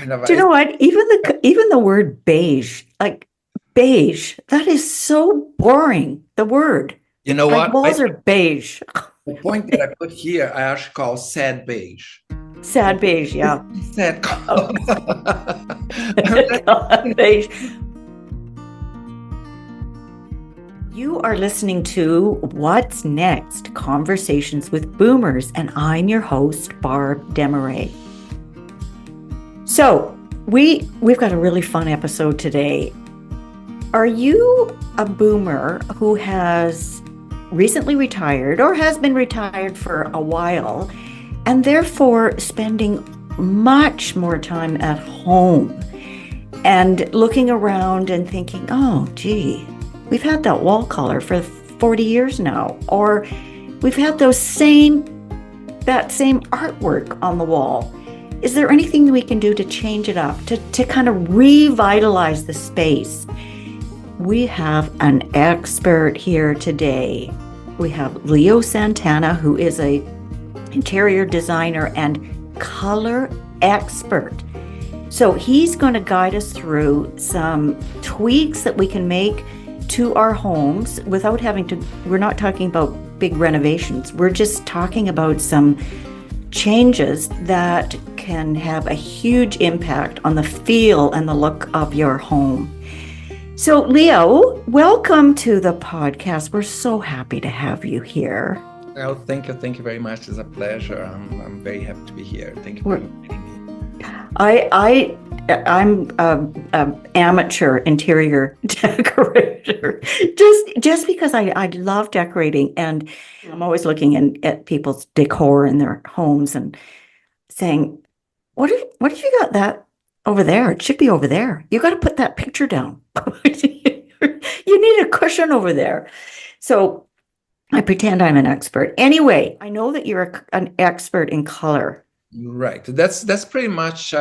kind of Do you know what? Even the word beige, like beige, that is so boring. The word. you know My what? walls are beige. The point that I put here, I actually call sad beige. Sad beige, It's yeah. a sad Oh, color. beige. You are listening to What's Next? Conversations with Boomers, and I'm your host, Barb Desmarais. So we've got a really fun episode today. Are you a boomer who has recently retired or has been retired for a while and therefore spending much more time at home and looking around and thinking, oh, gee, we've had that wall color for 40 years now, or we've had that same artwork on the wall. Is there anything we can do to change it up, to kind of revitalize the space? We have an expert here today. We have Leo Santana, who is a interior designer and color expert. So he's going to guide us through some tweaks that we can make to our homes without having to, we're not talking about big renovations. We're just talking about some changes that can have a huge impact on the feel and the look of your home. So, Leo, welcome to the podcast. We're so happy to have you here. Well, thank you. Thank you very much. It's a pleasure. I'm very happy to be here. Thank you for inviting me. I'm an amateur interior decorator. Just because I love decorating, and I'm always looking at people's decor in their homes and saying, what if you got that over there? It should be over there. You got to put that picture down. You need a cushion over there. So I pretend I'm an expert. Anyway, I know that you're an expert in color. Right. That's pretty much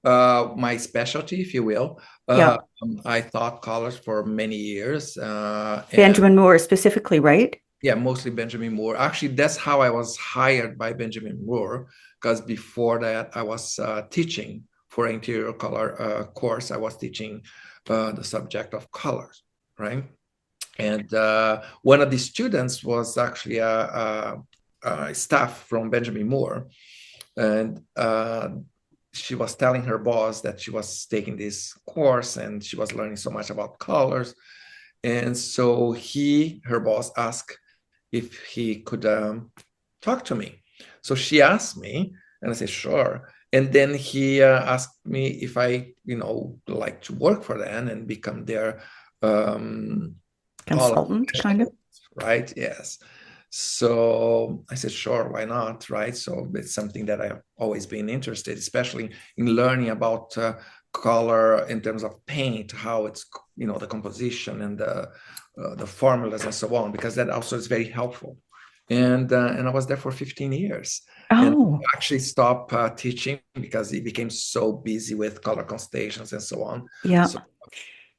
my specialty, if you will. Yeah. I taught colors for many years. And Benjamin Moore specifically, right? yeah, mostly Benjamin Moore. Actually, that's how I was hired by Benjamin Moore, because before that, I was teaching for an interior color course. I was teaching the subject of colors, right? And one of the students was actually a staff from Benjamin Moore. And she was telling her boss that she was taking this course and she was learning so much about colors. And so her boss, asked if he could talk to me. So she asked me, and I said, sure. And then he asked me if I, like to work for them and become their Consultant, kind of. right? Yes. So I said, sure, why not? Right. So it's something that I've always been interested, especially in learning about color in terms of paint, how it's, the composition and the formulas and so on, because that also is very helpful. And I was there for 15 years. And Oh, actually stopped teaching because he became so busy with color constellations and so on. yeah.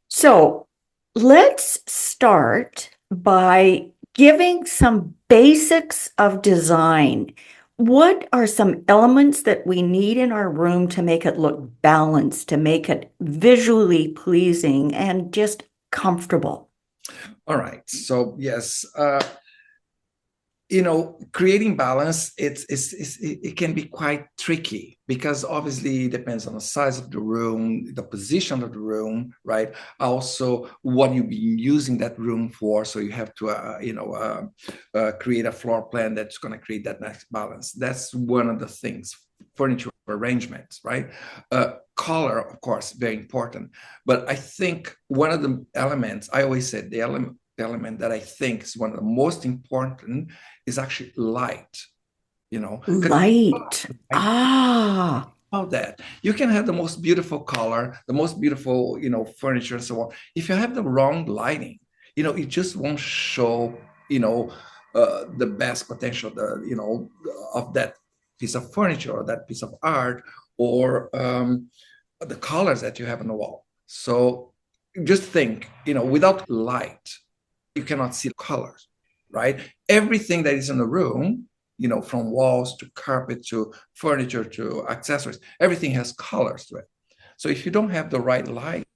So let's start by giving some basics of design. What are some elements that we need in our room to make it look balanced, to make it visually pleasing and just comfortable? All right. So yes, creating balance, it can be quite tricky because obviously it depends on the size of the room, the position of the room, right? Also, what you'll be using that room for. So you have to, create a floor plan that's going to create that nice balance. That's one of the things. Furniture arrangements, right? Color, of course, very important. But I think one of the elements, I always said the element that I think is one of the most important is actually light. Light. Ah, About that, you can have the most beautiful color, the most beautiful, furniture and so on. If you have the wrong lighting, it just won't show, the best potential, of that piece of furniture or that piece of art or the colors that you have on the wall. So just think, without light, you cannot see colors, right? Everything that is in the room, from walls to carpet to furniture to accessories, everything has colors to it, So if you don't have the right light,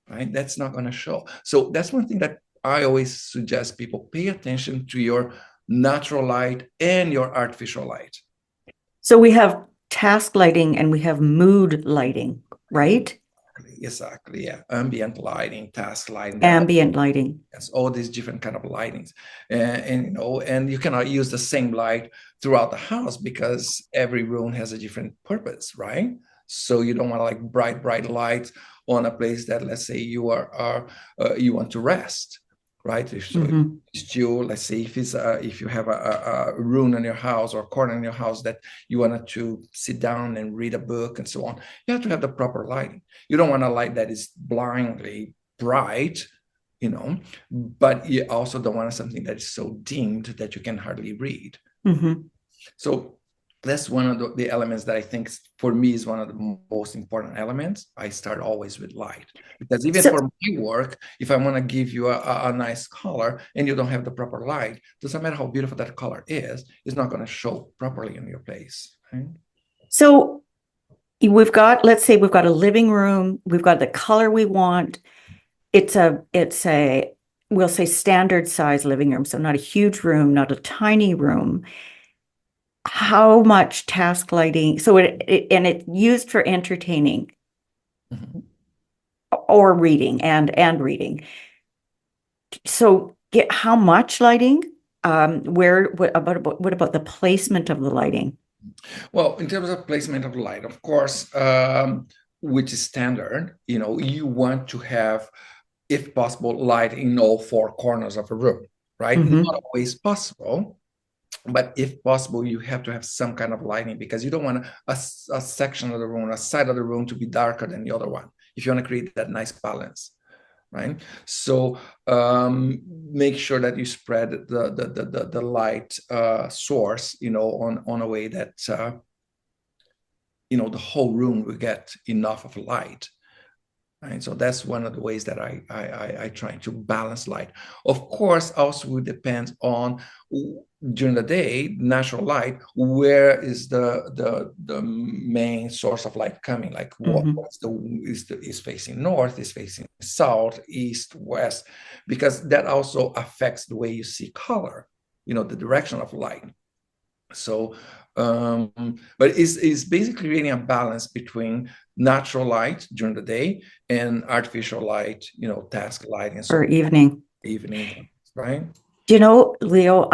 right, that's not going to show. So that's one thing that I always suggest people pay attention to your natural light and your artificial light. So we have task lighting and we have mood lighting, right? Exactly. Yeah. Ambient lighting, task lighting, Ambient lighting. yes, all these different kind of lightings, and you cannot use the same light throughout the house because every room has a different purpose, right? So you don't want like bright lights on a place that, let's say, you want to rest, right? So still, let's say if you have a room in your house or a corner in your house that you wanted to sit down and read a book and so on, you have to have the proper lighting. You don't want a light that is blindly bright, but you also don't want something that is so dimmed that you can hardly read. So that's one of the elements that I think for me is one of the most important elements. I start always with light, because even for my work, if I want to give you a nice color and you don't have the proper light, doesn't matter how beautiful that color is, it's not going to show properly in your place. Right? So let's say we've got a living room, we've got the color we want. It's a we'll say standard size living room, so not a huge room, not a tiny room. How much task lighting? So it's used for entertaining or reading and reading. So how much lighting? What about the placement of the lighting? Well, in terms of placement of light, of course, which is standard, you want to have, if possible, light in all four corners of a room, right? Not always possible, but if possible, you have to have some kind of lighting, because you don't want a section of the room, a side of the room, to be darker than the other one, if you want to create that nice balance, right? So make sure that you spread the light source, on a way that the whole room will get enough of light. Right? So that's one of the ways that I try to balance light. Of course, also it depends on, during the day, natural light, where is the main source of light coming? Like is facing north, is facing south, east, west, because that also affects the way you see color, the direction of light. So, but it's basically creating a balance between natural light during the day and artificial light, task light and so or evening, right? Leo,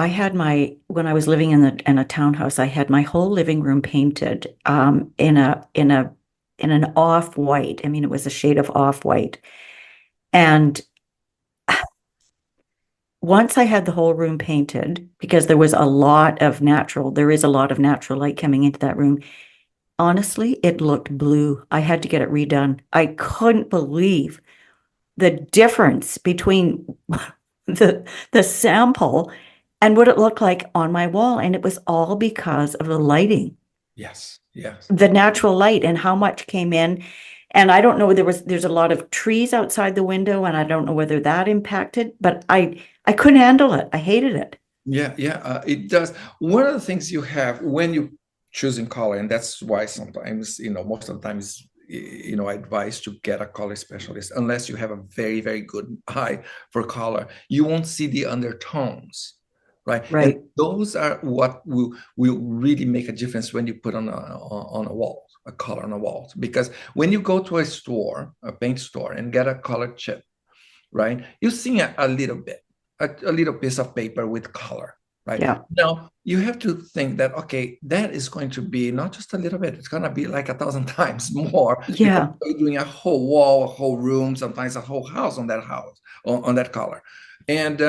when I was living in a townhouse, I had my whole living room painted in an off-white. I mean, it was a shade of off-white. And once I had the whole room painted, because there is a lot of natural light coming into that room, honestly, it looked blue. I had to get it redone. I couldn't believe the difference between the sample and what it looked like on my wall. And it was all because of the lighting. Yes. The natural light and how much came in. And I don't know, there's a lot of trees outside the window, and I don't know whether that impacted, but I couldn't handle it. I hated it. Yeah, it does. One of the things you have when you choosing color, and that's why sometimes, most of the times, I advise to get a color specialist, unless you have a very, very good eye for color. You won't see the undertones, right? Right. And those are what will really make a difference when you put on a wall, a color on a wall. Because when you go to a paint store, and get a colored chip, right? You see a little bit, a little piece of paper with color, right? Yeah. Now you have to think that, okay, that is going to be not just a little bit, it's going to be like 1,000 times more. Yeah. Because you're doing a whole wall, a whole room, sometimes a whole house on that color. And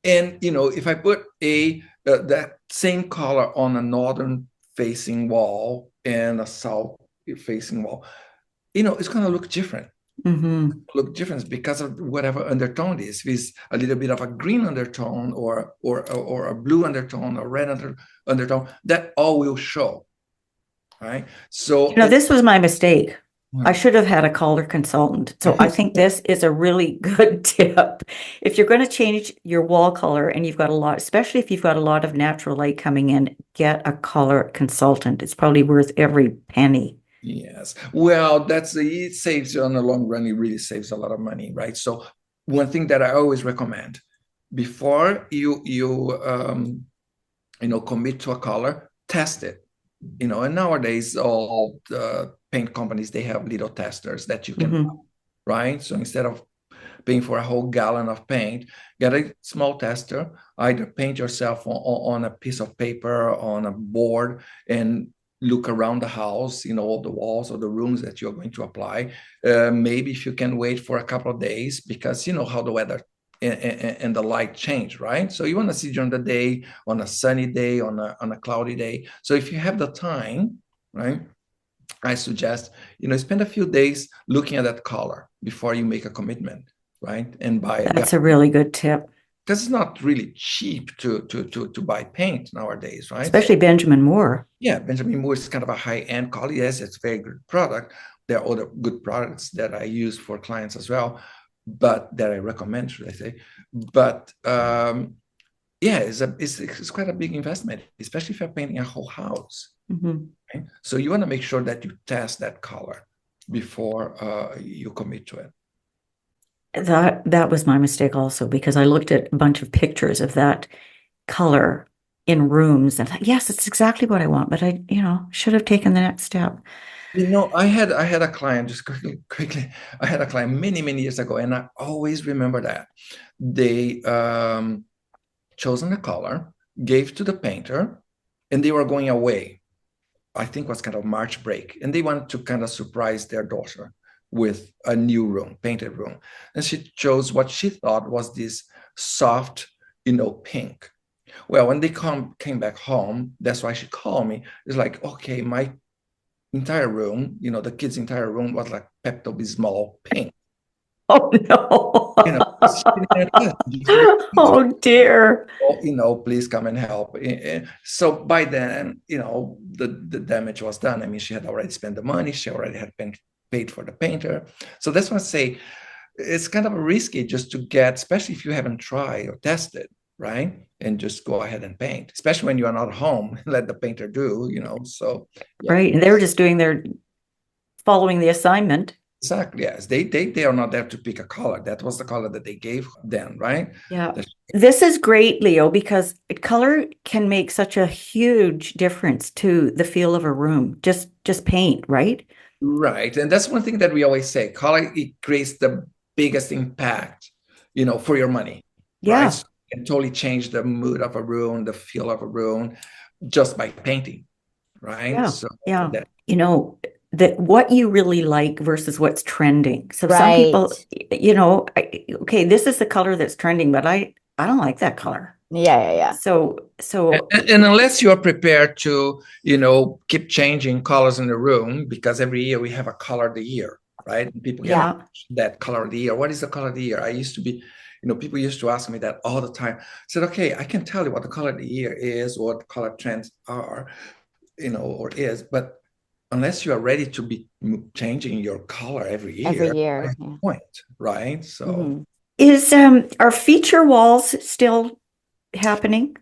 if I put that same color on a northern facing wall and a south facing wall, it's going to look different. Look different because of whatever undertone it is. If it's a little bit of a green undertone or a blue undertone or red undertone, that all will show, right? So this was my mistake. I should have had a color consultant. So I think this is a really good tip. If you're going to change your wall color and you've got especially if you've got a lot of natural light coming in, get a color consultant. It's probably worth every penny. Yes. Well, it saves you on the long run. It really saves a lot of money, right? So one thing that I always recommend before you commit to a color, test it. And nowadays all the paint companies, they have little testers that you can buy, Hmm. right? So instead of paying for a whole gallon of paint, get a small tester, either paint yourself on a piece of paper, on a board, and look around the house, all the walls or the rooms that you're going to apply. Maybe if you can wait for a couple of days, because you know how the weather and the light change, right? So you want to see during the day, on a sunny day, on a cloudy day. So if you have the time, right, I suggest, spend a few days looking at that color before you make a commitment, right? And buy it. That's a really good tip. Because it's not really cheap to buy paint nowadays, right? So Especially Benjamin Moore. yeah, Benjamin Moore is kind of a high-end quality. Yes, it's a very good product. There are other good products that I use for clients as well, but that I recommend, should I say. But yeah, it's quite a big investment, especially if you're painting a whole house. Hmm. Right? So you want to make sure that you test that color before you commit to it. That was my mistake also, because I looked at a bunch of pictures of that color in rooms and thought, yes, it's exactly what I want, but I, should have taken the next step. I had a client, just quickly. I had a client many, many years ago, and I always remember that they chosen a color, gave to the painter, and they were going away. I think it was kind of March break, and they wanted to kind of surprise their daughter with a new room, painted room. And she chose what she thought was this soft, pink. Well, when they came back home, that's why she called me. It's like, okay, my entire room, the kids' entire room was like Pepto-Bismol pink. Oh no. You know, she didn't have Oh dear. please come and help. So by then, the damage was done. I mean, she had already spent the money. She already had paid for the painter. So that's why I say it's kind of risky just to get, especially if you haven't tried or tested, right? And just go ahead and paint, especially when you are not home, let the painter do, so yeah. Right. And they were just following the assignment. Exactly. Yes. They are not there to pick a color. That was the color that they gave them, right? Yeah. This is great, Leo, because color can make such a huge difference to the feel of a room. Just paint, right? Right. And that's one thing that we always say. Color, it creates the biggest impact, for your money, right? Yeah. So it can totally change the mood of a room, the feel of a room, just by painting, right? Yeah. So Yeah. That what you really like versus what's trending. So some people, okay, this is the color that's trending, but I don't like that color. Yeah. So and unless you are prepared to, keep changing colors in the room, because every year we have a color of the year, right? And people get that color of the year. What is the color of the year? I used to be, people used to ask me that all the time. I said, okay, I can tell you what the color of the year is, what the color trends are, or is, but unless you are ready to be changing your color every year, point, right? So are feature walls still happening?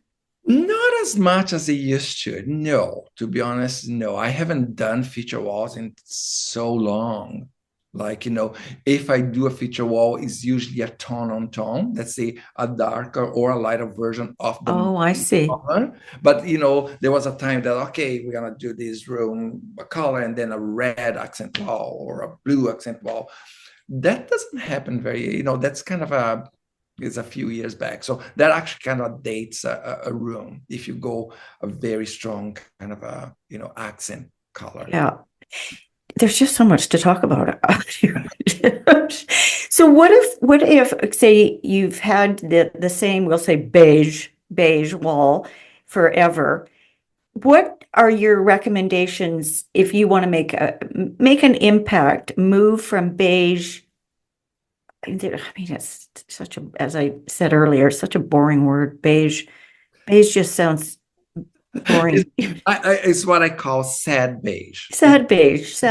not as much as they used to. No, to be honest, no. I haven't done feature walls in so long. Like, if I do a feature wall, it's usually a tone on tone. Let's say a darker or a lighter version of the I see. color. But, there was a time that, okay, we're going to do this room a color and then a red accent wall or a blue accent wall. That doesn't happen that's kind of it's a few years back. So that actually kind of dates a room if you go a very strong kind of a, accent color. Yeah. There's just so much to talk about. So what if say you've had the same, we'll say beige wall forever? What are your recommendations if you want to make an impact, move from beige? I mean, it's such as I said earlier, such a boring word. Beige just sounds boring. It's what I call sad beige. Sad beige,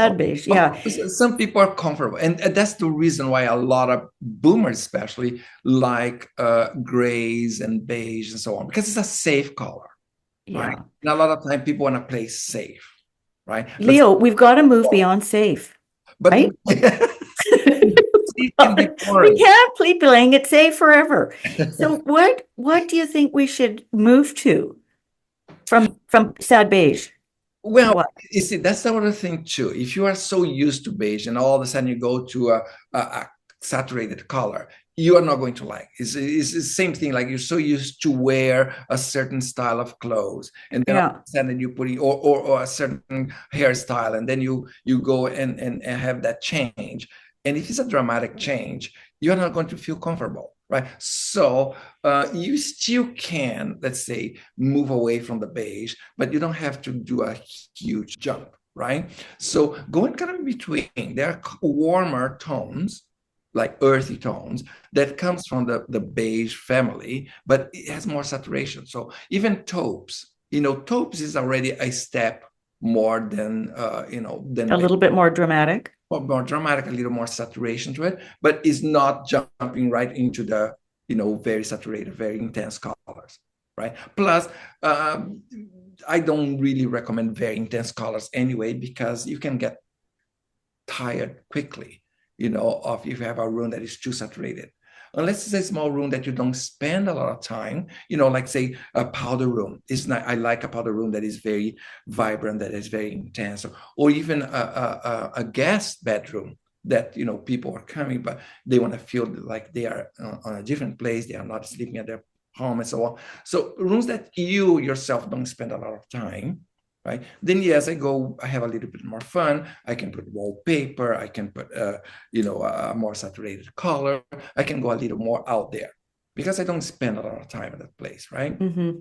yeah. Some people are comfortable, and that's the reason why a lot of boomers especially like grays and beige and so on, because it's a safe color, right? And a lot of time people want to play safe, right? Leo, we've got to move beyond safe, But right? it can be We boring. can't keep playing it safe forever. So what do you think we should move to from sad beige? Well, What? you see, that's the other thing too. If you are so used to beige and all of a sudden you go to a saturated color, you are not going to like. It's the same thing. Like you're so used to wear a certain style of clothes, and then all of Yeah. a sudden you put in, or a certain hairstyle, and then you go and have that change. And if it's a dramatic change, you're not going to feel comfortable, right? So you still can, let's say, move away from the beige, but you don't have to do a huge jump, right? So going kind of in between, there are warmer tones, like earthy tones, that comes from the beige family, but it has more saturation. So even taupes, taupes is already a step more than than A beige. little bit more dramatic. More dramatic, a little more saturation to it, but it's not jumping right into the very saturated, very intense colors, right? Plus, I don't really recommend very intense colors anyway, because you can get tired quickly, of if you have a room that is too saturated. Unless it's a small room that you don't spend a lot of time, like say a powder room. It's not, I like a powder room that is very vibrant, that is very intense, or even a guest bedroom that, people are coming, but they want to feel like they are on a different place. They are not sleeping at their home and so on. So rooms that you yourself don't spend a lot of time, right? Then yes, I have a little bit more fun. I can put wallpaper. I can put, a more saturated color. I can go a little more out there because I don't spend a lot of time at that place, right? Mm-hmm.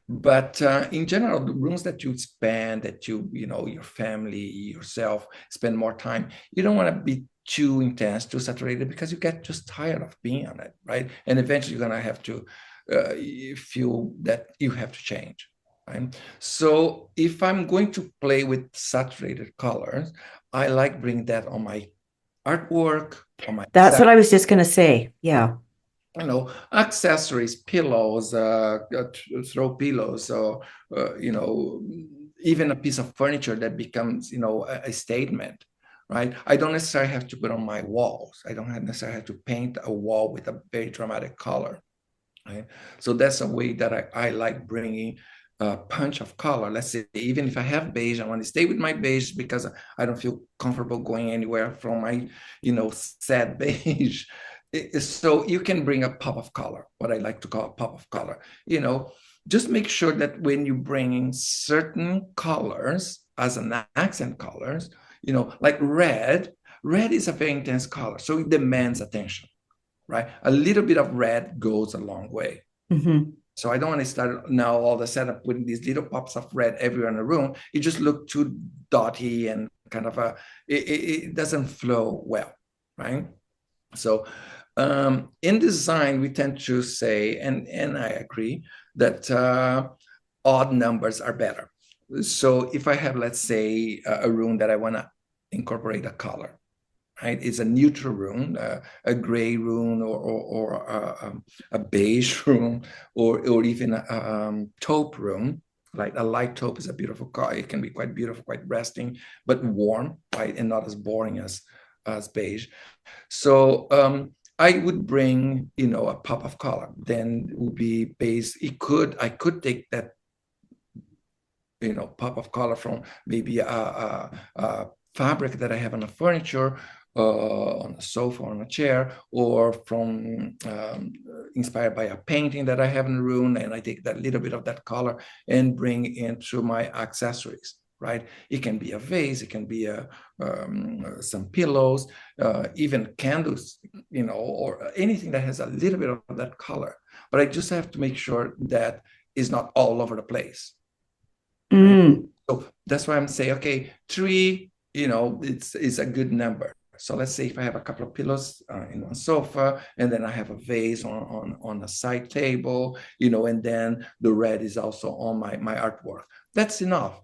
But in general, the rooms that you spend, that your family, yourself spend more time, you don't want to be too intense, too saturated, because you get just tired of being on it, right? And eventually you're going to have to feel that you have to change. Right? So if I'm going to play with saturated colors, I like bring that on my artwork, on my That's what I was just going to say. Yeah. Accessories, pillows, throw pillows, or even a piece of furniture that becomes a statement, right? I don't necessarily have to put on my walls. I don't necessarily have to paint a wall with a very dramatic color. Right? So that's a way that I like bringing a punch of color. Let's say, even if I have beige, I want to stay with my beige because I don't feel comfortable going anywhere from my, sad beige. So you can bring a pop of color, what I like to call a pop of color. Just make sure that when you bring in certain colors as an accent colors, like red is a very intense color, so it demands attention, right? A little bit of red goes a long way. Mm-hmm. So I don't want to start now all of a sudden putting these little pops of red everywhere in the room. It just looks too dotty and kind of it doesn't flow well, right? So in design, we tend to say, and I agree, that odd numbers are better. So if I have, let's say, a room that I want to incorporate a color, right? It's a neutral room, a gray room, or a beige room, or even a taupe room. Like a light taupe is a beautiful color. It can be quite beautiful, quite resting, but warm, right? And not as boring as beige. So I would bring, a pop of color. Then it would be beige. I could take that, pop of color from maybe a fabric that I have on a furniture, on a sofa, on a chair, or from inspired by a painting that I have in the room, and I take that little bit of that color and bring into my accessories. Right? It can be a vase, it can be some pillows, even candles, or anything that has a little bit of that color. But I just have to make sure that it's not all over the place. Right? Mm. So that's why I'm saying, okay, three, it's a good number. So let's say if I have a couple of pillows in one sofa, and then I have a vase on a side table, and then the red is also on my artwork. That's enough,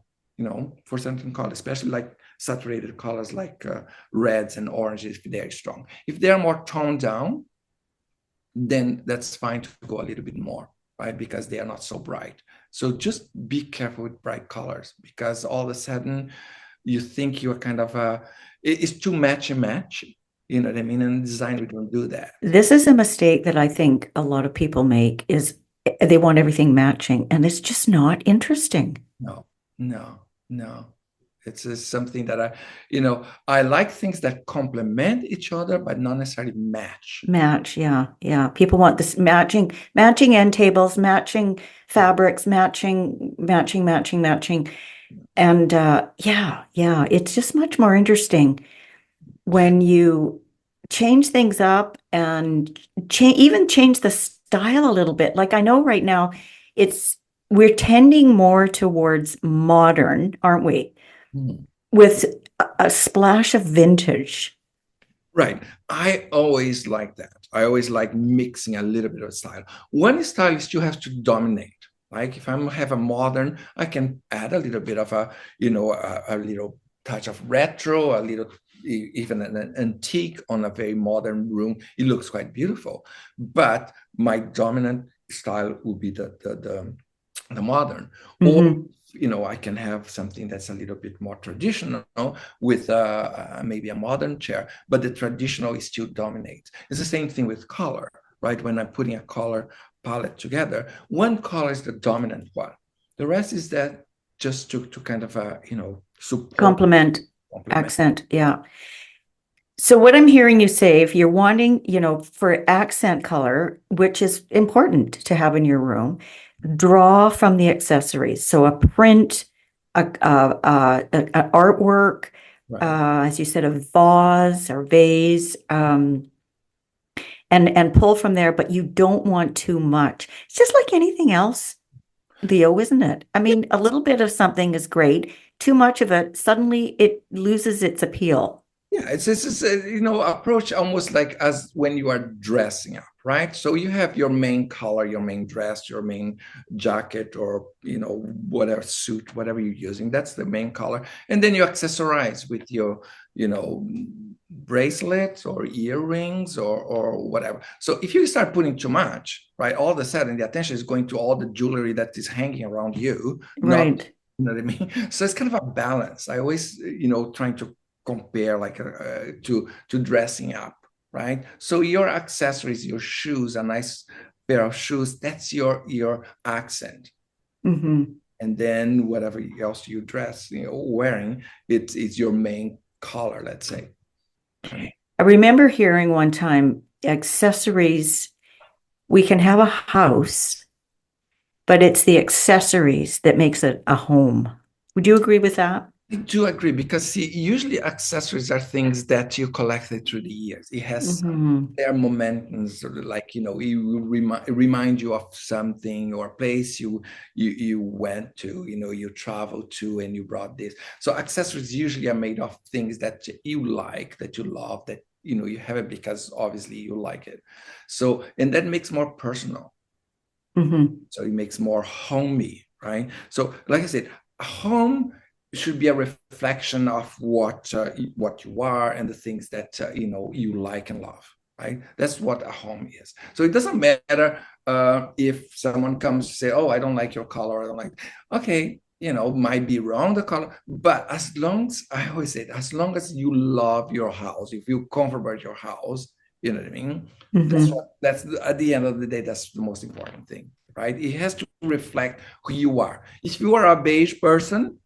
for certain colors, especially like saturated colors like reds and oranges, if they're strong. If they're more toned down, then that's fine to go a little bit more, right? Because they are not so bright. So just be careful with bright colors, because all of a sudden you think you're kind of it's too match and match. You know what I mean? In design, we don't do that. This is a mistake that I think a lot of people make is they want everything matching, and it's just not interesting. No, no, no. It's just something that I like things that complement each other, but not necessarily match. Match, yeah, yeah. People want this matching end tables, matching fabrics, matching. And yeah, it's just much more interesting when you change things up and even change the style a little bit. Like I know right now we're tending more towards modern, aren't we? With a splash of vintage. Right. I always like that. I always like mixing a little bit of style. One style still has to dominate. Like if I have a modern, I can add a little bit of a little touch of retro, a little even an antique on a very modern room. It looks quite beautiful. But my dominant style will be the modern. Mm-hmm. Or I can have something that's a little bit more traditional with maybe a modern chair, but the traditional is still dominates. It's the same thing with color, right? When I'm putting a color palette together, one color is the dominant one. The rest is that just to kind of support, complement, accent, yeah. So what I'm hearing you say, if you're wanting, for accent color, which is important to have in your room, draw from the accessories. So a print, a artwork, right. As you said, a vase or vase, and pull from there, but you don't want too much. It's just like anything else, Leo, isn't it? I mean, a little bit of something is great. Too much of it, suddenly it loses its appeal. Yeah, it's approach almost like as when you are dressing up, right? So you have your main color, your main dress, your main jacket, or whatever suit, whatever you're using. That's the main color, and then you accessorize with your bracelets or earrings or whatever. So if you start putting too much, right, all of a sudden the attention is going to all the jewelry that is hanging around you, right? Not, you know what I mean? So it's kind of a balance. I always trying to compare like to dressing up, right? So your accessories, your shoes, a nice pair of shoes, that's your accent. Mm-hmm. And then whatever else you dress, wearing, it's your main color, let's say. I remember hearing one time accessories, we can have a house, but it's the accessories that makes it a home. Would you agree with that? I do agree, because see, usually accessories are things that you collected through the years. It has their momentums, like it will remind you of something or a place you went to, you traveled to, and you brought this. So accessories usually are made of things that you like, that you love, that you have it because obviously you like it. So, and that makes more personal. So it makes more homey, right? So, like I said, a home should be a reflection of what you are and the things that you like and love, right? That's what a home is. So it doesn't matter if someone comes to say, "Oh, I don't like your color," I don't like. Okay, might be wrong the color, but as long as I always say, as long as you love your house, you feel comfortable at your house, you know what I mean. That's at the end of the day, that's the most important thing, right? It has to reflect who you are. If you are a beige person,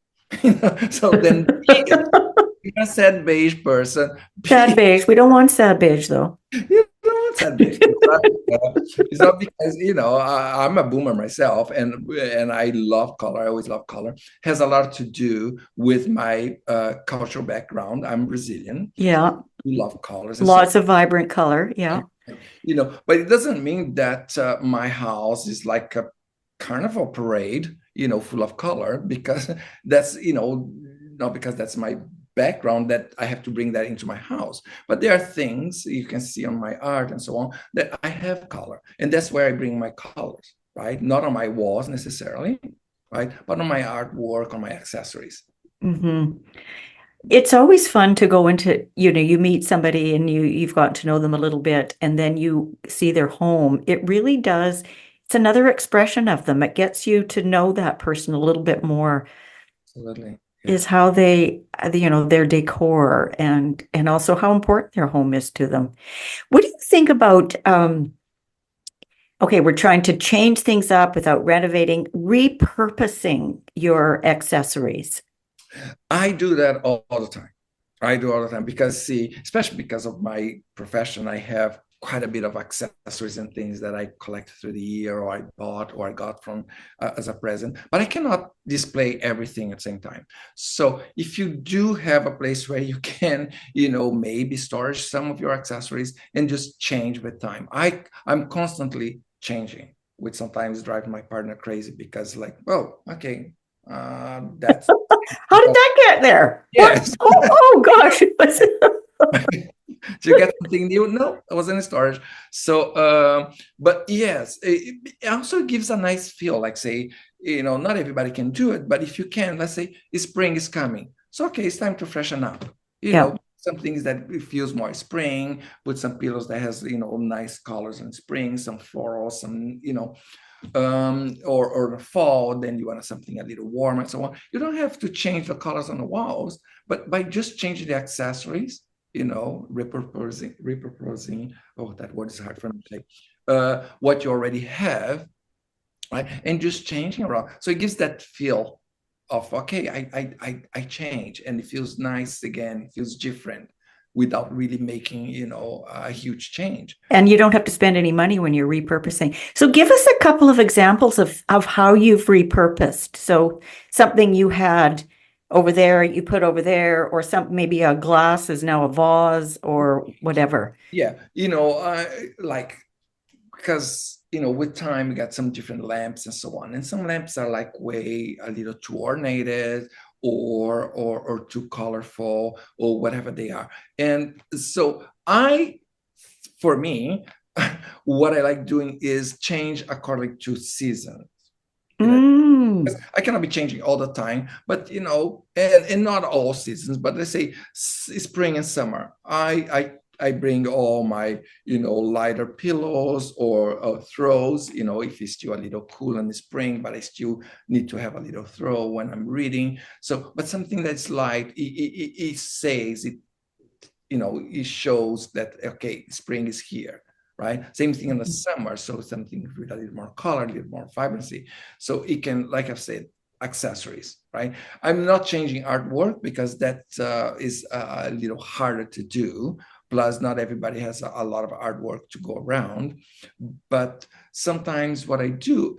so then you're a sad beige person. Sad beige. We don't want sad beige, though. You don't want sad beige. It's not because I'm a boomer myself, and I love color. I always love color. It has a lot to do with my cultural background. I'm Brazilian. Yeah, we love colors. Lots of vibrant color. Yeah, but it doesn't mean that my house is like a carnival parade, full of color, because that's, not because that's my background that I have to bring that into my house. But there are things you can see on my art and so on that I have color. And that's where I bring my colors, right? Not on my walls necessarily, right? But on my artwork, on my accessories. It's always fun to go into, you meet somebody and you've got to know them a little bit, and then you see their home. It really does. It's another expression of them. It gets you to know that person a little bit more, Absolutely. Yeah. is how they, their decor and also how important their home is to them. What do you think about, okay, we're trying to change things up without renovating, repurposing your accessories? I do that all the time. I do all the time because, see, especially because of my profession, I have quite a bit of accessories and things that I collect through the year, or I bought, or I got from as a present. But I cannot display everything at the same time. So if you do have a place where you can, maybe storage some of your accessories and just change with time. I'm constantly changing, which sometimes drives my partner crazy because, like, well, okay, that's How did that get there? What? yes. Oh gosh. To get something new, no, I was in storage. So but yes, it also gives a nice feel, like, say, not everybody can do it, but if you can, let's say spring is coming, so okay, it's time to freshen up, Yeah. some things that it feels more spring, put some pillows that has nice colors in spring, some floral, some or the fall, then you want something a little warmer and so on. You don't have to change the colors on the walls, but by just changing the accessories, repurposing. Oh, that word is hard for me to say. What you already have, right, and just changing around, so it gives that feel of, okay, I change, and it feels nice again. It feels different without really making a huge change. And you don't have to spend any money when you're repurposing. So give us a couple of examples of how you've repurposed. So something you had over there, you put over there, or maybe a glass is now a vase or whatever. Yeah, like, because with time we got some different lamps and so on, and some lamps are like way a little too ornated, or too colorful, or whatever they are. And so for me, what I like doing is change according to season. Mm. I cannot be changing all the time, but and not all seasons, but let's say spring and summer, I bring all my lighter pillows, or throws, if it's still a little cool in the spring, but I still need to have a little throw when I'm reading. So, but something that's light, it says it, it shows that, okay, spring is here, right? Same thing in the summer, so something with a little more color, a little more vibrancy. So it can, like I've said, accessories, right? I'm not changing artwork because that is a little harder to do. Plus, not everybody has a lot of artwork to go around. But sometimes what I do,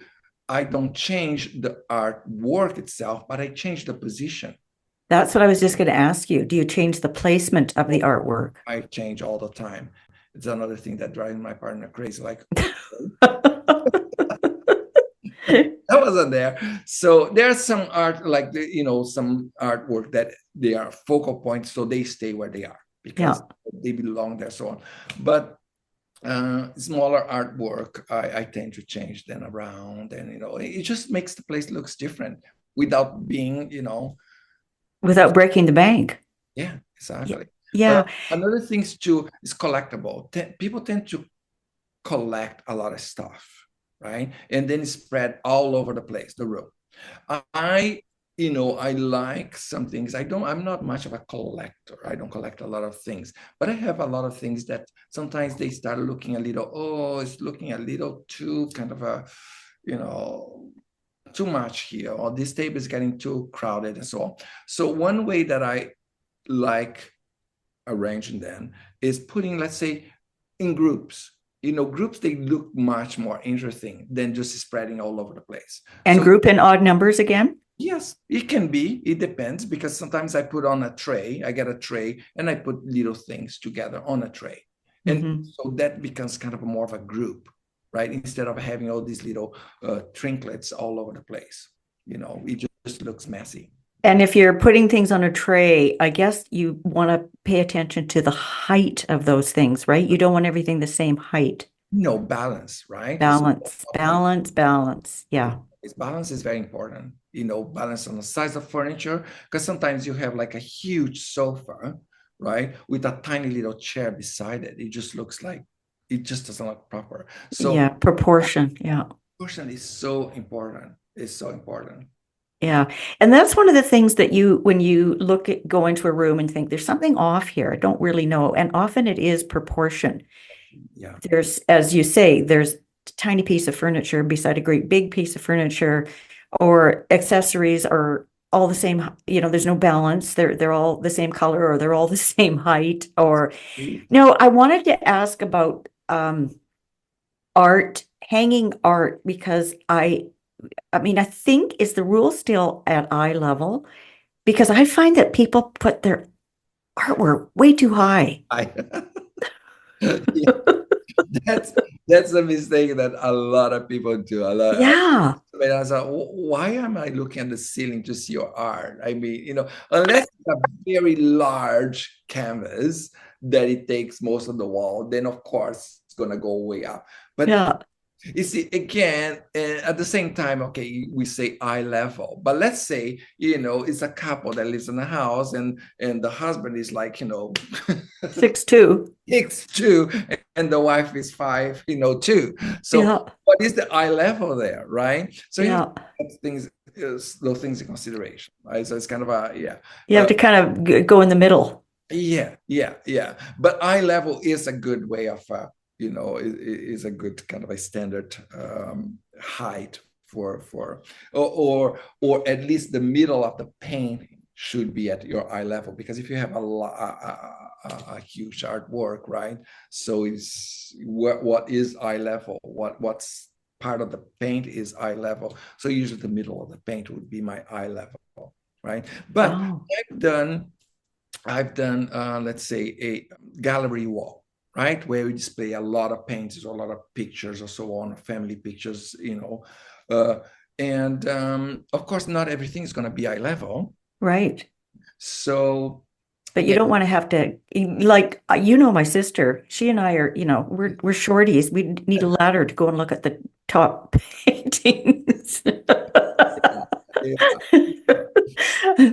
I don't change the artwork itself, but I change the position. That's what I was just going to ask you. Do you change the placement of the artwork? I change all the time. It's another thing that drives my partner crazy. Like, that wasn't there. So there's some art, like some artwork that they are focal points, so they stay where they are because they belong there, so on. But smaller artwork, I tend to change them around, and it just makes the place looks different without being, without breaking the bank. Yeah, exactly. Yeah. Another thing too is collectible. People tend to collect a lot of stuff, right? And then spread all over the place, the room. I like some things. I'm not much of a collector. I don't collect a lot of things, but I have a lot of things that sometimes they start looking a little, oh, it's looking a little too kind of a, too much here, or this table is getting too crowded and so on. So one way that I like arranging them is putting, let's say, in groups. Groups, they look much more interesting than just spreading all over the place. And so, group in odd numbers again? Yes, it can be. It depends, because sometimes I put on a tray. I get a tray and I put little things together on a tray. And so that becomes kind of more of a group, right? Instead of having all these little trinkets all over the place. It just looks messy. And if you're putting things on a tray, I guess you want to pay attention to the height of those things, right? You don't want everything the same height. Balance, right? Balance. Yeah. Balance is very important. Balance on the size of furniture, because sometimes you have like a huge sofa, right, with a tiny little chair beside it. It just looks like, it just doesn't look proper. So yeah, proportion. Yeah. Proportion is so important. It's so important. Yeah. And that's one of the things that when you go into a room and think there's something off here, I don't really know. And often it is proportion. Yeah. There's, as you say, there's a tiny piece of furniture beside a great big piece of furniture, or accessories are all the same, there's no balance. They're all the same color, or they're all the same height. Or no, I wanted to ask about art, hanging art, because I mean, I think, is the rule still at eye level? Because I find that people put their artwork way too high. I, yeah, that's that's a mistake that a lot of people do. A lot. Yeah. But I was like, why am I looking at the ceiling to see your art? I mean, unless it's a very large canvas that it takes most of the wall, then of course it's gonna go way up. But Yeah. you see, again, at the same time, okay, we say eye level, but let's say, it's a couple that lives in a house, and the husband is like, 6'2". 6'2", and the wife is 5, 2. So Yeah. what is the eye level there, right? So you have Yeah. to take those things in consideration, right? So it's kind of yeah. You have to kind of go in the middle. Yeah. But eye level is a good way of, is a good kind of a standard height or at least the middle of the painting should be at your eye level, because if you have a huge artwork, right? So is what is eye level? What's part of the paint is eye level. So usually the middle of the paint would be my eye level, right? But Oh. I've done, let's say, a gallery wall, right, where we display a lot of paintings or a lot of pictures or so on, family pictures, and of course, not everything is going to be eye level. Right. So, but you don't want to have to, like, my sister, she and I are, we're shorties. We need a ladder to go and look at the top paintings.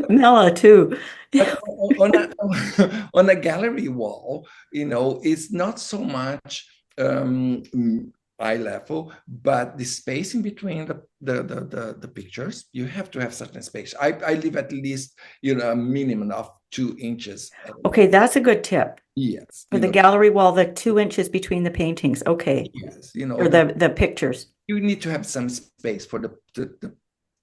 Mela too. But on a gallery wall, it's not so much eye level, but the space in between the pictures, you have to have certain space. I leave at least, a minimum of 2 inches. Okay, that's a good tip. Yes. For the gallery wall, the 2 inches between the paintings. Okay. Yes. Or the pictures. You need to have some space for the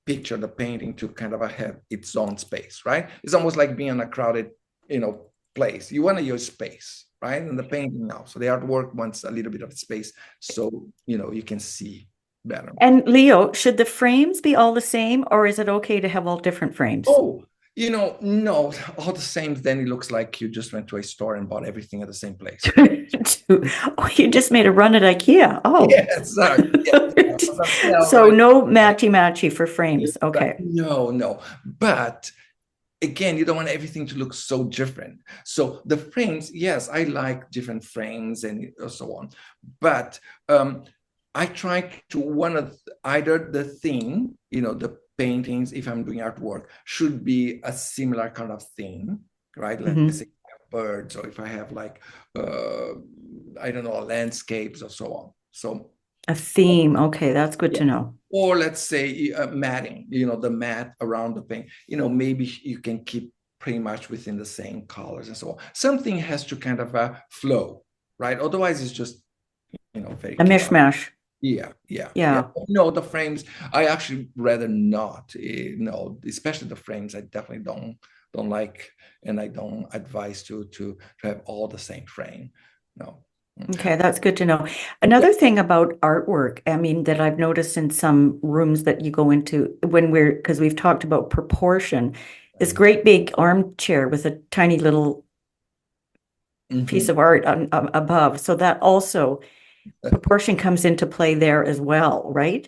picture, the painting, to kind of have its own space, right? It's almost like being in a crowded, place. You want to use space, right? And the painting now. So the artwork wants a little bit of space, so you can see better. And Leo, should the frames be all the same, or is it okay to have all different frames? Oh, no, all the same. Then it looks like you just went to a store and bought everything at the same place. Oh, you just made a run at IKEA. Oh, yes. So no matchy for frames. Okay. No. But again, you don't want everything to look so different. So the frames, yes, I like different frames and so on. But I try to either the theme, the paintings, if I'm doing artwork, should be a similar kind of theme, right? Let's say birds, or if I have like, I don't know, landscapes or so on. So a theme. Okay, that's good to know. Or let's say matting, the mat around the paint, maybe you can keep pretty much within the same colors and so on. Something has to kind of flow, right? Otherwise, it's just, very a mishmash. Yeah. No, the frames, I actually rather not, especially the frames, I definitely don't like, and I don't advise to have all the same frame. No. Okay, that's good to know. Another thing about artwork, I mean, that I've noticed in some rooms that you go into because we've talked about proportion, this great big armchair with a tiny little piece of art above. So that also, proportion comes into play there as well, right?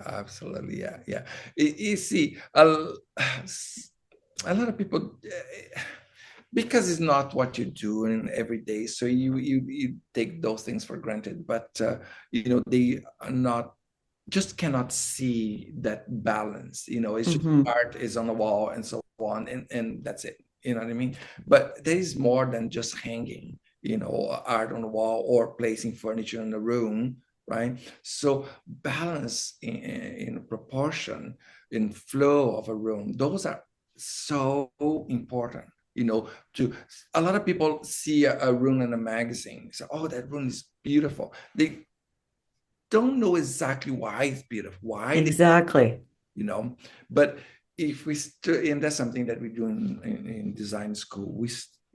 Absolutely. Yeah. You see, a lot of people, because it's not what you do in every day, so you take those things for granted, but they are just cannot see that balance. It's just art is on the wall and so on, and that's it. You know what I mean? But there is more than just hanging, art on the wall or placing furniture in the room, right? So balance in proportion, in flow of a room, those are so important. To a lot of people see a room in a magazine, say, "Oh, that room is beautiful." They don't know exactly why it's beautiful, why they, Exactly. but if we and that's something that we do in design school. We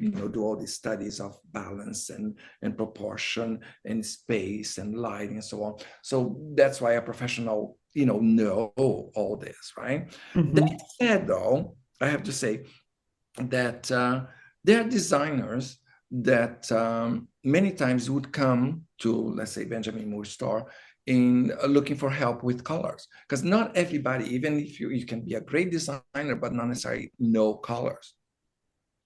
do all these studies of balance and proportion and space and lighting and so on. So that's why a professional know all this, right? That Hmm. said, though, I have to say that there are designers that many times would come to, let's say, Benjamin Moore's store in looking for help with colors, because not everybody, even if you can be a great designer but not necessarily know colors,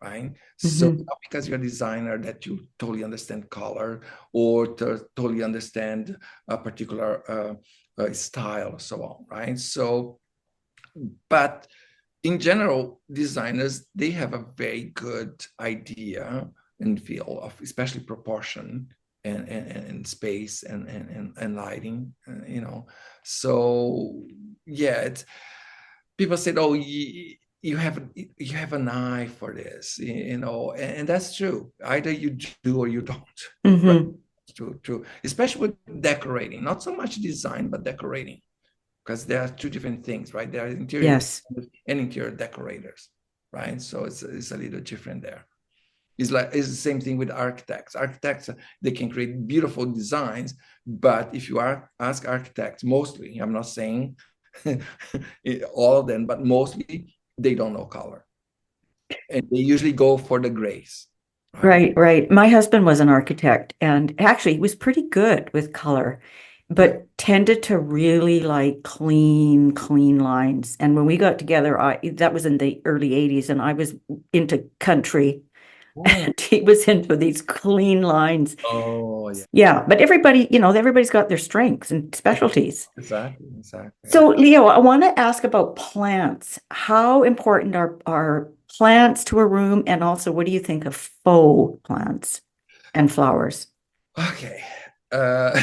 right? So Hmm. not because you're a designer that you totally understand color or totally understand a particular style or so on, right? So but in general, designers, they have a very good idea and feel of especially proportion and space and lighting, So yeah, it's people said, "Oh, you have an eye for this," and that's true. Either you do or you don't, right? Hmm. True, true. Especially with decorating, not so much design, but decorating, because there are two different things, right? There are interior Yes. designers and interior decorators, right? So it's a little different there. It's the same thing with architects. Architects, they can create beautiful designs, but if you ask architects, mostly, I'm not saying all of them, but mostly they don't know color, and they usually go for the grays, right? Right, right. My husband was an architect and actually he was pretty good with color, Good. but tended to really like clean lines. And when we got together, that was in the early 80s and I was into country Oh, and he was into these clean lines. oh yeah, Yeah, but everybody's got their strengths and specialties. exactly, exactly. So, Leo, I want to ask about plants. How important are plants to a room? And also, what do you think of faux plants and flowers? Okay. Uh,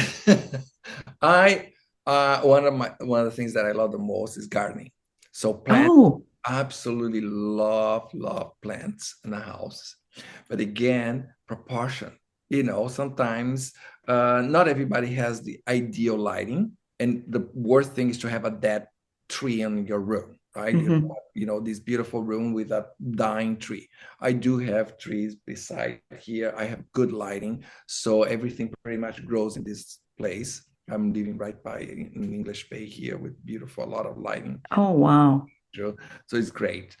I one of the things that I love the most is gardening. So plants, Oh, absolutely love plants in the house. But again, proportion. Sometimes not everybody has the ideal lighting, and the worst thing is to have a dead tree in your room, right? hmm. This beautiful room with a dying tree. I do have trees beside here. I have good lighting, so everything pretty much grows in this place. I'm living right by an English Bay here with beautiful, a lot of lighting. Oh, wow. So it's great.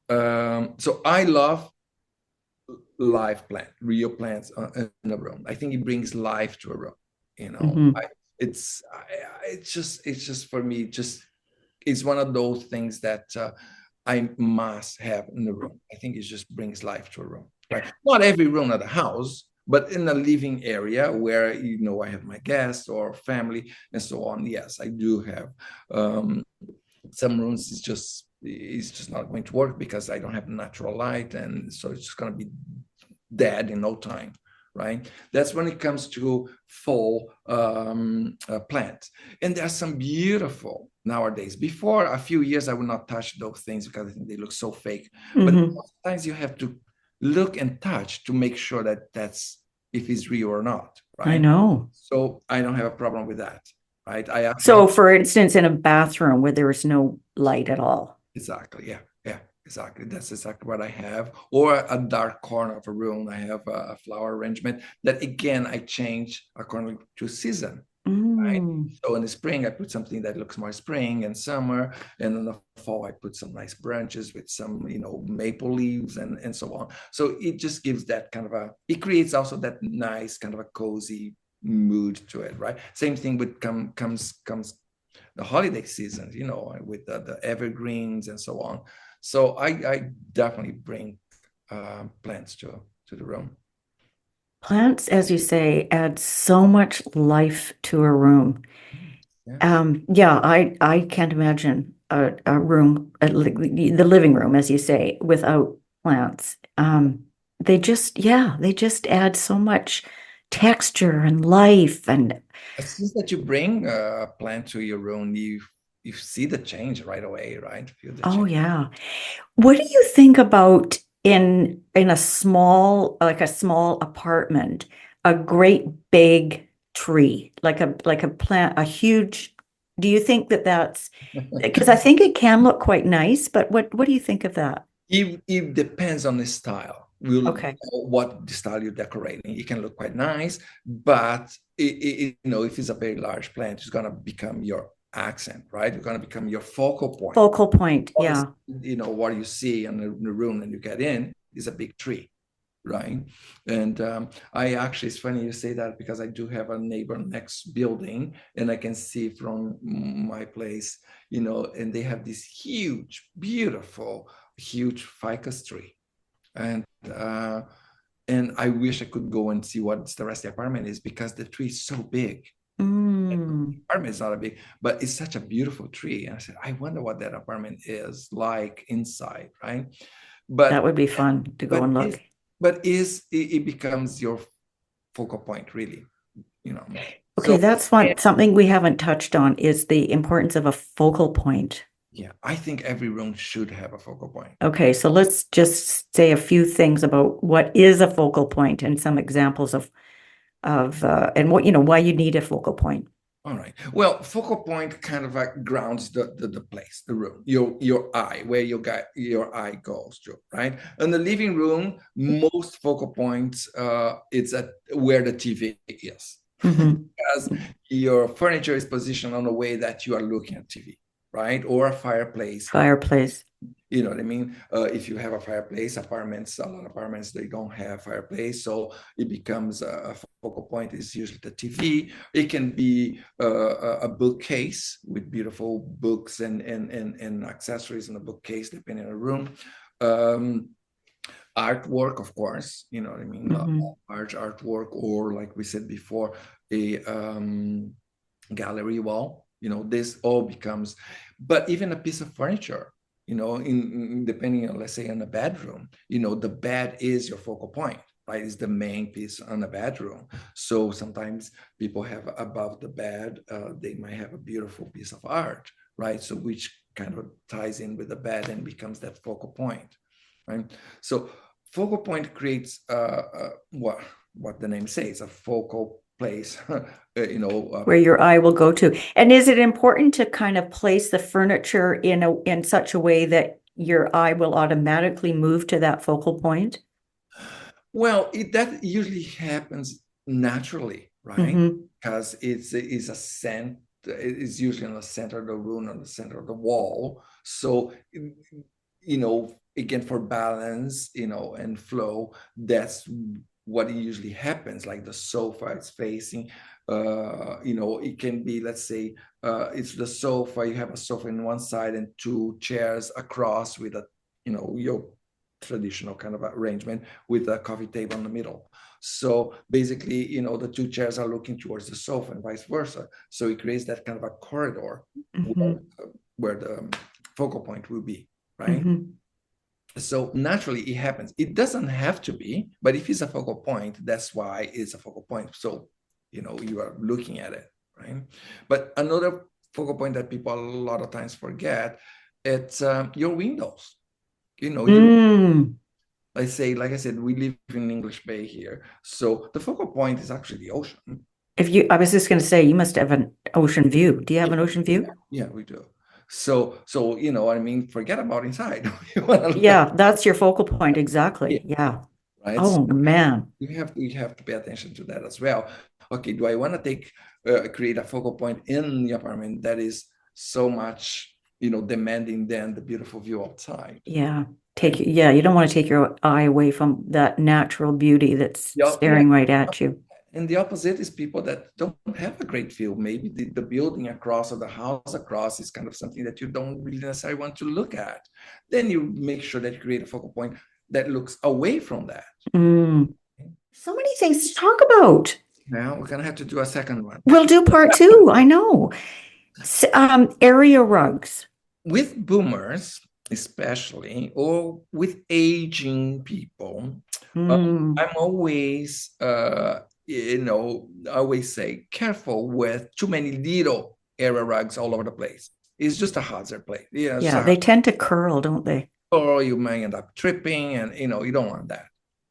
So I love live plant, real plants in a room. I think it brings life to a room. You know, Hmm. I, it's just for me, just it's one of those things that I must have in the room. I think it just brings life to a room, right? Not every room of the house, but in a living area where I have my guests or family and so on. Yes, I do have um, some rooms. It's just not going to work because I don't have natural light, and so it's just going to be dead in no time, right? That's when it comes to fall plants. And there are some beautiful nowadays. Before a few years, I would not touch those things because I think they look so fake. But Hmm. sometimes you have to look and touch to make sure that that's if it's real or not, I right? know. So I don't have a problem with that, right? I actually have So, for instance, in a bathroom where there is no light at all. exactly, yeah, yeah, exactly. That's exactly what I have. Or a dark corner of a room, I have a flower arrangement that again I change according to season. Right? Mm. So in the spring, I put something that looks more spring and summer, and in the fall, I put some nice branches with some, maple leaves and so on. So it just gives that kind of it creates also that nice kind of a cozy mood to it, right? Same thing with comes the holiday season, with the evergreens and so on. So I definitely bring plants to the room. Plants, as you say, add so much life to a room. Yes. Yeah, I can't imagine a room, the living room, as you say, without plants. They just add so much texture and life. And As soon as you bring a plant to your room, you see the change right away, right? Feel the oh change. yeah. What do you think about in a small, like a small apartment, a great big tree, like a plant, a huge, do you think that that's because I think it can look quite nice, but what do you think of that? It depends on the style. Will Okay. what the style you're decorating. It can look quite nice, but if it's a very large plant, it's gonna become your accent, right? It's gonna become your focal point. Focal point, yeah. What you see in the room when you get in is a big tree, right? And I actually, it's funny you say that because I do have a neighbor next building, and I can see from my place, and they have this huge, beautiful, huge ficus tree, and I wish I could go and see what the rest of the apartment is because the tree is so big. Mm, Apartment is not a big, but it's such a beautiful tree. And I said, I wonder what that apartment is like inside, right? that But would be fun to go but and is look. but is it becomes your focal point really, you know. Okay, So that's something we haven't touched on is the importance of a focal point. yeah, I think every room should have a focal point. Okay, so let's just say a few things about what is a focal point and some examples of and what why you need a focal point. All right. Well, focal point kind of like grounds the place, the room, your eye, where your eye goes to, right? In the living room, most focal points it's at where the TV is. Mm-hmm. Because your furniture is positioned on the way that you are looking at TV, right? Or a fireplace. Fireplace. You know what I mean? If you have a fireplace, a lot of apartments, they don't have fireplace. So it becomes a focal point is usually the TV. It can be a bookcase with beautiful books and accessories in the bookcase, depending on the room. Artwork, of course, you know what I mean? Mm-hmm. Large artwork, or like we said before, a gallery wall. This all becomes, but even a piece of furniture, in depending on, let's say, in a bedroom, the bed is your focal point, right? It's the main piece on the bedroom. So sometimes people have above the bed, they might have a beautiful piece of art, right? So which kind of ties in with the bed and becomes that focal point, right? So focal point creates what the name says, a focal place, Where your eye will go to. And is it important to kind of place the furniture in such a way that your eye will automatically move to that focal point? Well, that usually happens naturally, right? Mm-hmm. Because it's a center. It's usually in the center of the room, on the center of the wall. So, again, for balance, and flow, that's what usually happens. Like the sofa is facing, it can be, let's say, it's the sofa. You have a sofa in one side and two chairs across with your traditional kind of arrangement with a coffee table in the middle. So basically, the two chairs are looking towards the sofa and vice versa. So it creates that kind of a corridor Mm-hmm. where the focal point will be, right? Mm-hmm. So naturally it happens. It doesn't have to be, but if it's a focal point, that's why it's a focal point. So, you are looking at it, right? But another focal point that people a lot of times forget, it's your windows. Mm. Like I said, we live in English Bay here. So the focal point is actually the ocean. I was just going to say, you must have an ocean view. Do you have an ocean view? Yeah, we do. So what I mean, forget about inside. You wanna look Yeah, that's your focal point. Exactly. at- Yeah. right? Oh, man. You have to pay attention to that as well. Okay, do I want to create a focal point in the apartment that is so much, demanding than the beautiful view outside? Yeah. You don't want to take your eye away from that natural beauty that's Yeah. staring right at you. And the opposite is people that don't have a great view. Maybe the building across or the house across is kind of something that you don't really necessarily want to look at. Then you make sure that you create a focal point that looks away from that. Mm. So many things to talk about. Now we're gonna have to do a second one. We'll do part two. I know. Area rugs. With boomers, especially, or with aging people, Mm. I'm always I always say, careful with too many little area rugs all over the place. It's just a hazard place. Yeah, they tend to curl, don't they? Or you may end up tripping, and you don't want that,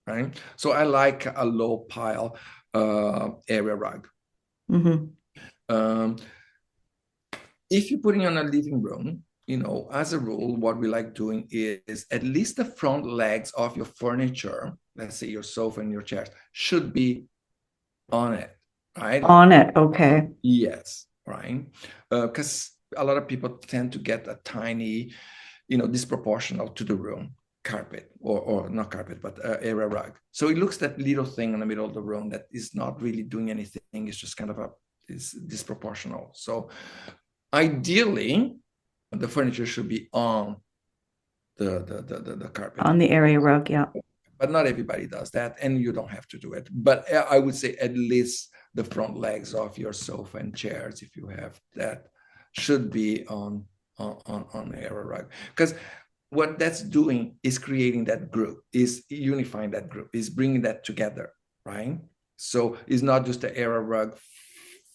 right? So I like a low pile area rug. Mm-hmm. If you're putting on a living room, as a rule, what we like doing is at least the front legs of your furniture, let's say your sofa and your chairs, should be on it, right? On it, okay. Yes, right. Because a lot of people tend to get a tiny, disproportional to the room carpet, or not carpet, but area rug. So it looks that little thing in the middle of the room that is not really doing anything. It's just kind of is disproportional. So ideally, the furniture should be on the carpet. On the area rug, yeah. But not everybody does that, and you don't have to do it. But I would say at least the front legs of your sofa and chairs, if you have that, should be on the area rug. Because what that's doing is creating that group, is unifying that group, is bringing that together, right? So it's not just the area rug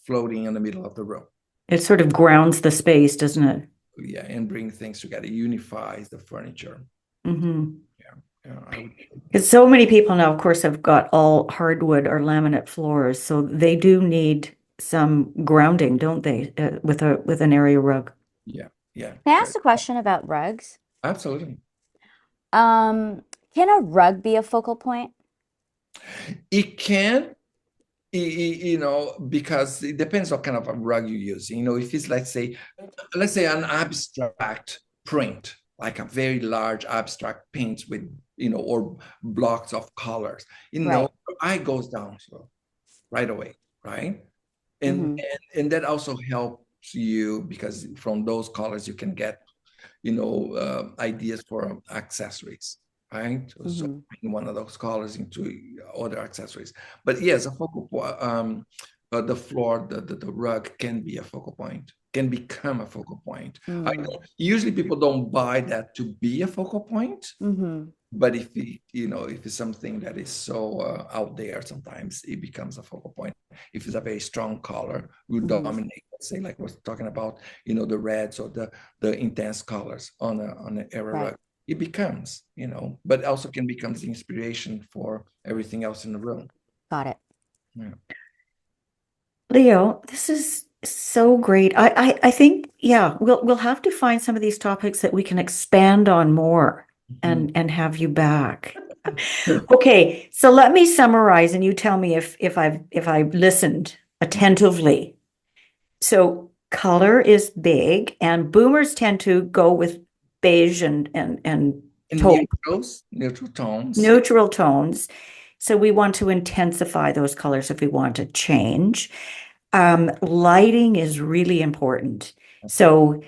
floating in the middle of the room. It sort of grounds the space, doesn't it? Yeah, and bring things together, unifies the furniture. Mm-hmm. Yeah. Because so many people now, of course, have got all hardwood or laminate floors, so they do need some grounding, don't they, with an area rug? Yeah. Can I ask a question about rugs? Absolutely. Can a rug be a focal point? It can, because it depends what kind of a rug you use. If it's, let's say an abstract print, like a very large abstract paint with, or blocks of colors, Right. eye goes down so right away, right? And that also helps you, because from those colors you can get, ideas for accessories, right? So one of those colors into other accessories. But yes, a focal point, the floor, the rug can be a focal point, can become a focal point. Usually people don't buy that to be a focal point, but if it's something that is so out there, sometimes it becomes a focal point. If it's a very strong color, will dominate. Let's say, like we're talking about, the reds or the intense colors on an area rug. It becomes, but also can become the inspiration for everything else in the room. Got it. Yeah. Leo, this is so great. I think, yeah, we'll have to find some of these topics that we can expand on more and have you back. Okay, so let me summarize, and you tell me if I've listened attentively. So color is big, and boomers tend to go with beige and neutral tones. Neutral tones. So we want to intensify those colors if we want to change. Lighting is really important. So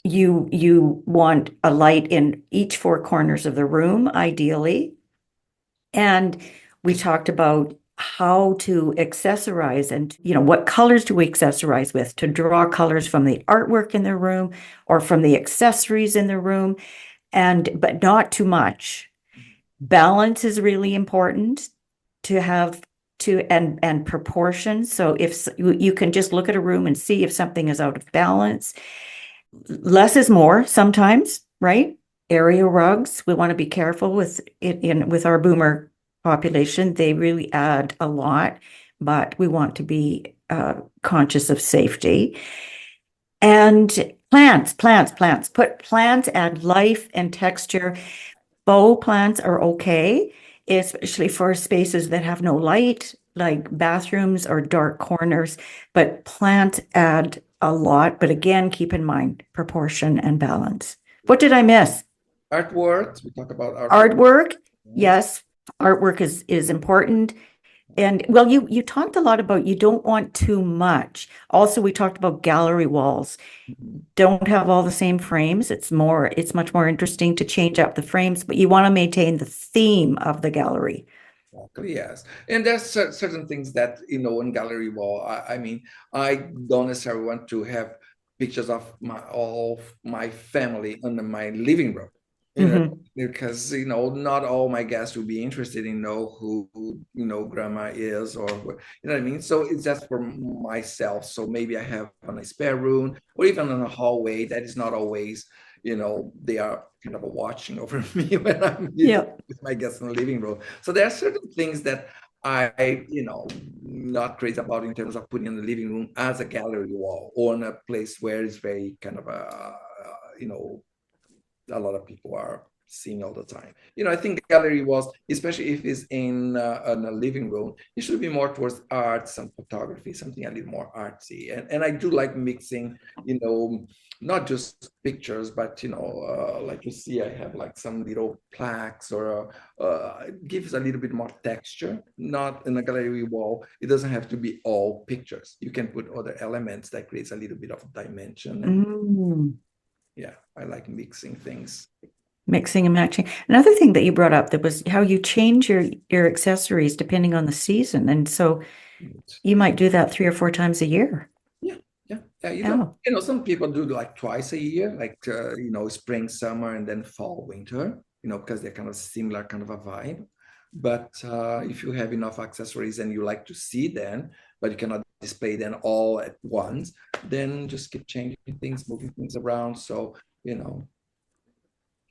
you want a light in each four corners of the room, ideally. And we talked about how to accessorize, and what colors do we accessorize with, to draw colors from the artwork in the room or from the accessories in the room, but not too much. Balance is really important to have and proportion. So if you can just look at a room and see if something is out of balance. Less is more sometimes, right? Area rugs, we want to be careful with it with our boomer population. They really add a lot, but we want to be conscious of safety. And plants. Put plants, add life and texture. Faux plants are okay, especially for spaces that have no light, like bathrooms or dark corners. But plants add a lot. But again, keep in mind proportion and balance. What did I miss? Artwork. We talk about artwork. Yes, artwork is important. And well, you talked a lot about you don't want too much. Also, we talked about gallery walls. Don't have all the same frames. It's much more interesting to change up the frames, but you want to maintain the theme of the gallery. Exactly, yes. And there's certain things that, in gallery wall, I don't necessarily want to have pictures of all my family under my living room. you know, Mhm. because not all my guests will be interested in know who grandma is, or you know what I mean. So it's just for myself. So maybe I have on a spare room or even in a hallway that is not always, they are kind of watching over me when I'm Yeah. with my guests in the living room. So there are certain things that I, not crazy about in terms of putting in the living room as a gallery wall or in a place where it's very kind of a lot of people are seeing all the time. I think gallery walls, especially if it's in a living room, it should be more towards art, some photography, something a little more artsy. And I do like mixing, not just pictures, but like you see, I have like some little plaques, or it gives a little bit more texture. Not in a gallery wall, it doesn't have to be all pictures. You can put other elements that creates a little bit of dimension. And Mm. yeah, I like mixing things. Mixing and matching. Another thing that you brought up that was how you change your accessories depending on the season. And so you might do that 3 or 4 times a year. Yeah, yeah, yeah. Yeah. Some people do like twice a year, like spring, summer, and then fall, winter. Because they're kind of similar kind of a vibe. But if you have enough accessories and you like to see them, but you cannot display them all at once, then just keep changing things, moving things around. So you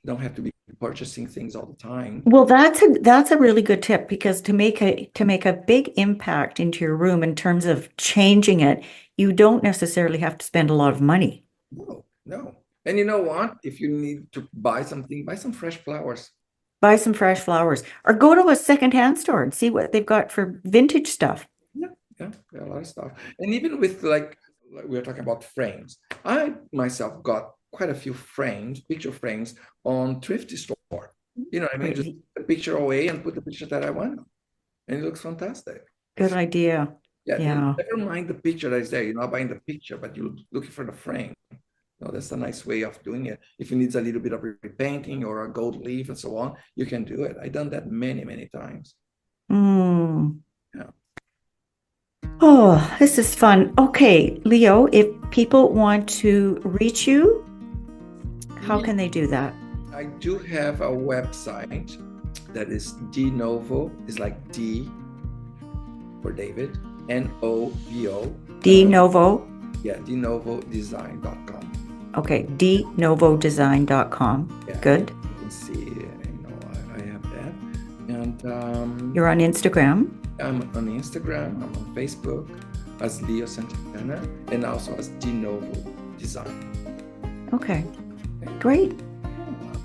don't have to be purchasing things all the time. Well, that's a really good tip, because to make a big impact into your room in terms of changing it, you don't necessarily have to spend a lot of money. No, no. And you know what? If you need to buy something, buy some fresh flowers. Buy some fresh flowers or go to a secondhand store and see what they've got for vintage stuff. Yeah, yeah, a lot of stuff. And even with like we were talking about frames, I myself got quite a few frames, picture frames on thrifty store. You know what I mean? Just Great. put a picture away and put the picture that I want. And it looks fantastic. Good idea. Yeah, Yeah. never mind the picture that is there. You're not buying the picture, but you're looking for the frame. No, that's a nice way of doing it. If it needs a little bit of repainting or a gold leaf and so on, you can do it. I've done that many, many times. Mm. Yeah. Oh, this is fun. Okay, Leo, if people want to reach you, how can they do that? I do have a website that is DeNovo, is like D for David, N-O-V-O. DeNovo. Yeah, DeNovoDesign.com. Okay, DeNovoDesign.com. Yeah, Good. you can see, I have that. And You're on Instagram. I'm on Instagram, I'm on Facebook as Leo Santana, and also as DeNovo Design. Okay, great.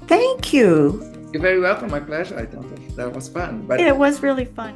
Thank you. You're very welcome. My pleasure. I thought that was fun. But It was really fun.